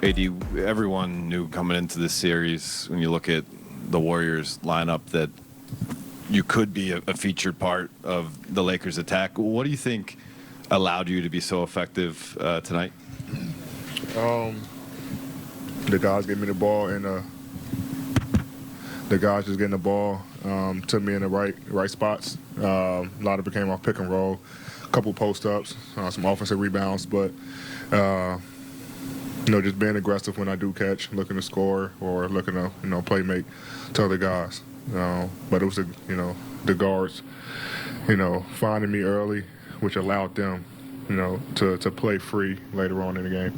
AD, everyone knew coming into this series, when you look at the Warriors lineup, that you could be a featured part of the Lakers attack. What do you think allowed you to be so effective tonight? The guys gave me the ball, and the guys just getting the ball to me in the right spots. A lot of it came off pick and roll, a couple post ups, some offensive rebounds, but just being aggressive when I do catch, looking to score or looking to play make to other guys. But it was the guards, finding me early, which allowed them, to play free later on in the game.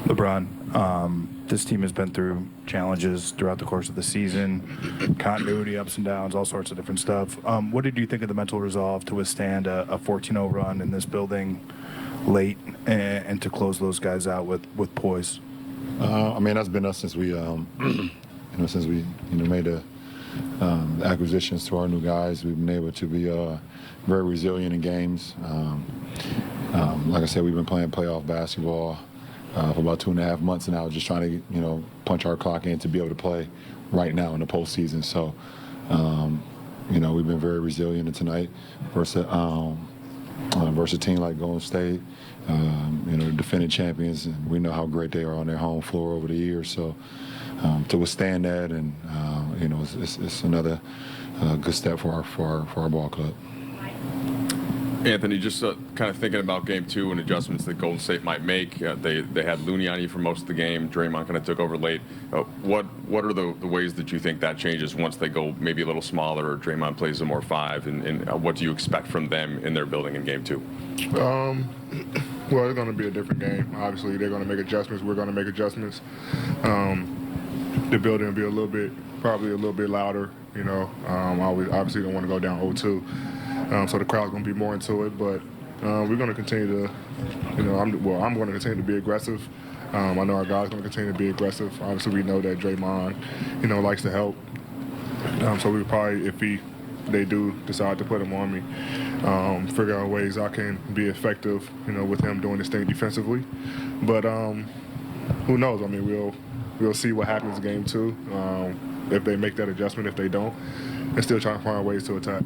LeBron, this team has been through challenges throughout the course of the season, continuity, ups and downs, all sorts of different stuff. What did you think of the mental resolve to withstand a 14-0 run in this building late and to close those guys out with poise? That's been us since we, made the acquisitions to our new guys. We've been able to be very resilient in games. Like I said, we've been playing playoff basketball for about 2.5 months now, just trying to, punch our clock in to be able to play right now in the postseason. So, we've been very resilient tonight versus a team like Golden State, the defending champions, and we know how great they are on their home floor over the years. So to withstand that, and it's another good step for our ball club. Anthony, just kind of thinking about Game 2 and adjustments that Golden State might make. They had Looney on you for most of the game. Draymond kind of took over late. What are the ways that you think that changes once they go maybe a little smaller, or Draymond plays a more 5, and what do you expect from them in their building in Game 2? Well, it's going to be a different game. Obviously, they're going to make adjustments. We're going to make adjustments. The building will be probably a little bit louder. We obviously don't want to go down 0-2. So the crowd's going to be more into it, but we're going to continue to, I'm going to continue to be aggressive. I know our guys are going to continue to be aggressive. Obviously, we know that Draymond, likes to help. So we probably, if they do decide to put him on me, figure out ways I can be effective, with him doing this thing defensively. But who knows? We'll see what happens in Game 2. If they make that adjustment, if they don't, and still trying to find ways to attack.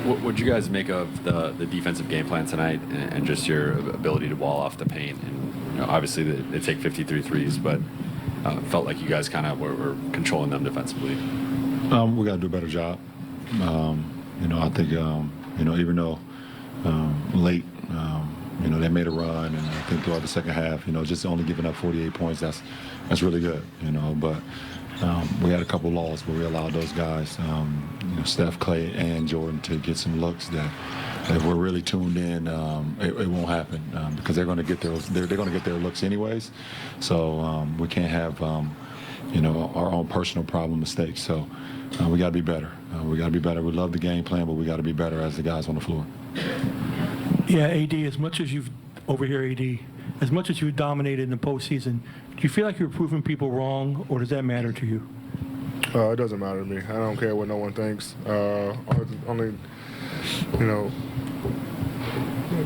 What do you guys make of the defensive game plan tonight and just your ability to wall off the paint? And obviously they take 53 threes, but felt like you guys kind of were controlling them defensively. We got to do a better job. I think even though late, they made a run, and I think throughout the second half, just only giving up 48 points, that's really good, But we had a couple lulls where we allowed those guys, Steph, Clay, and Jordan, to get some looks that if we're really tuned in, it won't happen because they're going to get they're going to get their looks anyways. So we can't have our own personal problem mistakes. So we got to be better. We got to be better. We love the game plan, but we got to be better as the guys on the floor. Yeah, AD, as much as you've dominated in the postseason, do you feel like you're proving people wrong, or does that matter to you? It doesn't matter to me. I don't care what no one thinks. Only,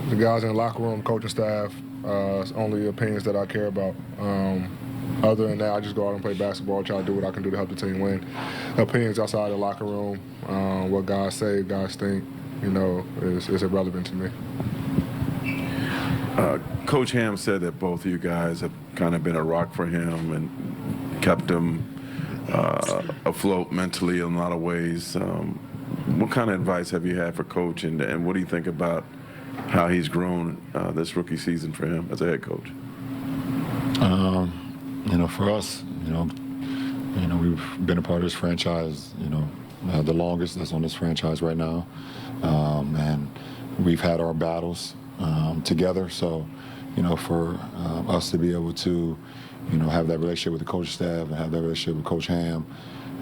the guys in the locker room, coaching staff, it's only opinions that I care about. Other than that, I just go out and play basketball, try to do what I can do to help the team win. Opinions outside the locker room, what guys say, guys think, is irrelevant to me. Coach Ham said that both of you guys have kind of been a rock for him and kept him afloat mentally in a lot of ways. What kind of advice have you had for Coach, and what do you think about how he's grown this rookie season for him as a head coach? For us, we've been a part of this franchise, the longest that's on this franchise right now, and we've had our battles together. So, for us to be able to, have that relationship with the coaching staff and have that relationship with Coach Ham,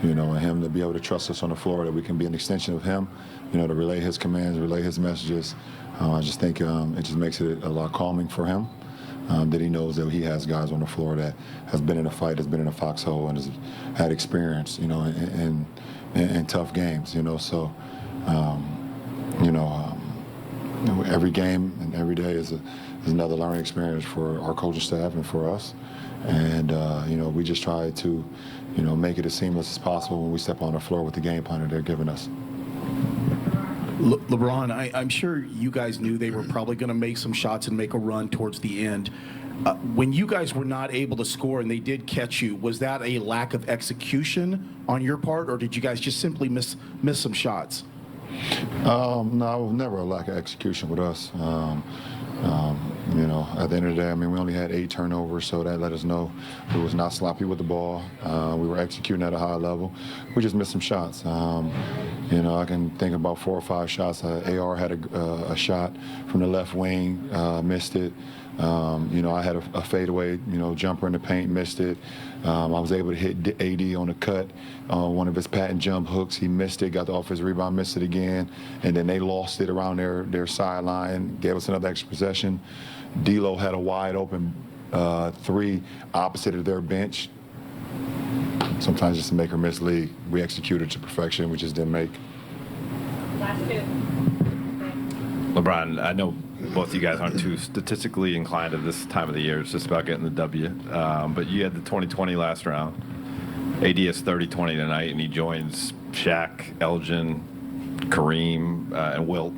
and him to be able to trust us on the floor, that we can be an extension of him, to relay his commands, relay his messages. I just think it just makes it a lot calming for him, that he knows that he has guys on the floor that has been in a fight, has been in a foxhole, and has had experience, in tough games, So, every game and every day is another learning experience for our coaching staff and for us. And, we just try to, make it as seamless as possible when we step on the floor with the game plan that they're giving us. LeBron, I'm sure you guys knew they were probably going to make some shots and make a run towards the end. When you guys were not able to score and they did catch you, was that a lack of execution on your part, or did you guys just simply miss some shots? No, it was never a lack of execution with us. At the end of the day, we only had 8 turnovers, so that let us know we was not sloppy with the ball. We were executing at a high level. We just missed some shots. I can think about 4 or 5 shots. AR had a shot from the left wing, missed it. I had a fadeaway, jumper in the paint, missed it. I was able to hit AD on the cut, one of his patent jump hooks. He missed it, got the offensive rebound, missed it again, and then they lost it around their sideline, gave us another extra possession. D'Lo had a wide open 3 opposite of their bench. Sometimes just to make or miss league. We executed to perfection, we just didn't make. Last 2. LeBron, I know both of you guys aren't too statistically inclined at this time of the year. It's just about getting the W. But you had the 2020 last round. AD is 30-20 tonight, and he joins Shaq, Elgin, Kareem, and Wilt,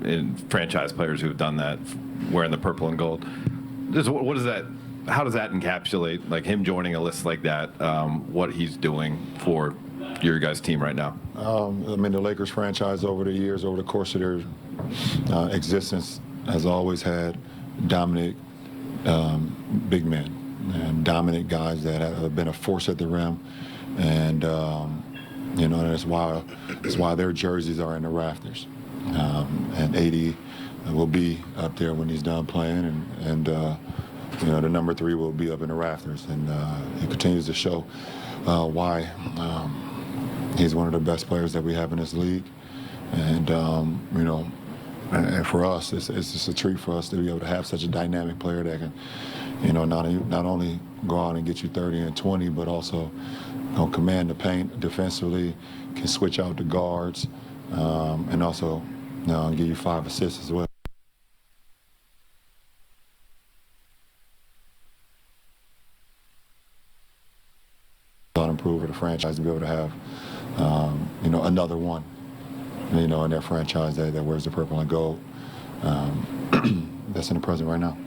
in franchise players who have done that, wearing the purple and gold. What is that? How does that encapsulate, like him joining a list like that? What he's doing for your guys' team right now? The Lakers franchise over the years, over the course of their existence, has always had dominant big men and dominant guys that have been a force at the rim, and that's why their jerseys are in the rafters. And AD will be up there when he's done playing, and the number 3 will be up in the rafters, and he continues to show why he's one of the best players that we have in this league, and and for us, it's just a treat for us to be able to have such a dynamic player that can, not only go out and get you 30 and 20, but also command the paint defensively, can switch out the guards, and also give you 5 assists as well. Improve for the franchise to be able to have, another one, in their franchise that wears the purple and gold. That's in the present right now.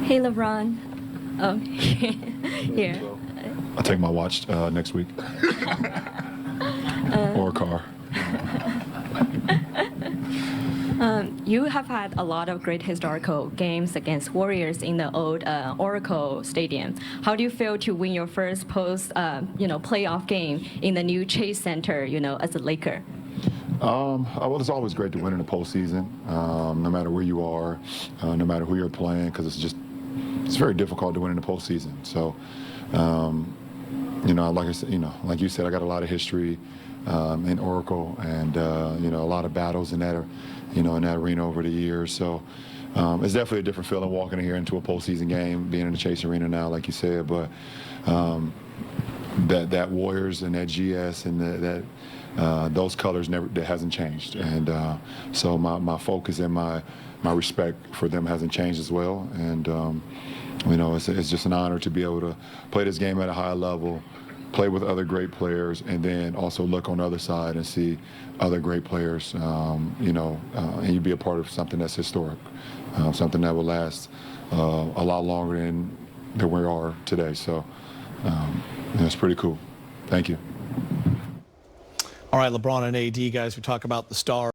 Hey, LeBron. Oh, here. I'll take my watch next week. Or a car. You have had a lot of great historical games against Warriors in the old Oracle Stadium. How do you feel to win your first playoff game in the new Chase Center, as a Laker? Well, it's always great to win in the postseason, no matter where you are, no matter who you're playing, because it's very difficult to win in the postseason. So, like I said, like you said, I got a lot of history in Oracle, and a lot of battles in that, in that arena over the years. So it's definitely a different feeling walking in here into a postseason game, being in the Chase Arena now, like you said. But that Warriors and that GS and that those colors that hasn't changed, and so my focus and my respect for them hasn't changed as well. And it's just an honor to be able to play this game at a high level, play with other great players, and then also look on the other side and see other great players, and you be a part of something that's historic, something that will last a lot longer than we are today. So it's pretty cool. Thank you. All right, LeBron and AD, guys, we talk about the star.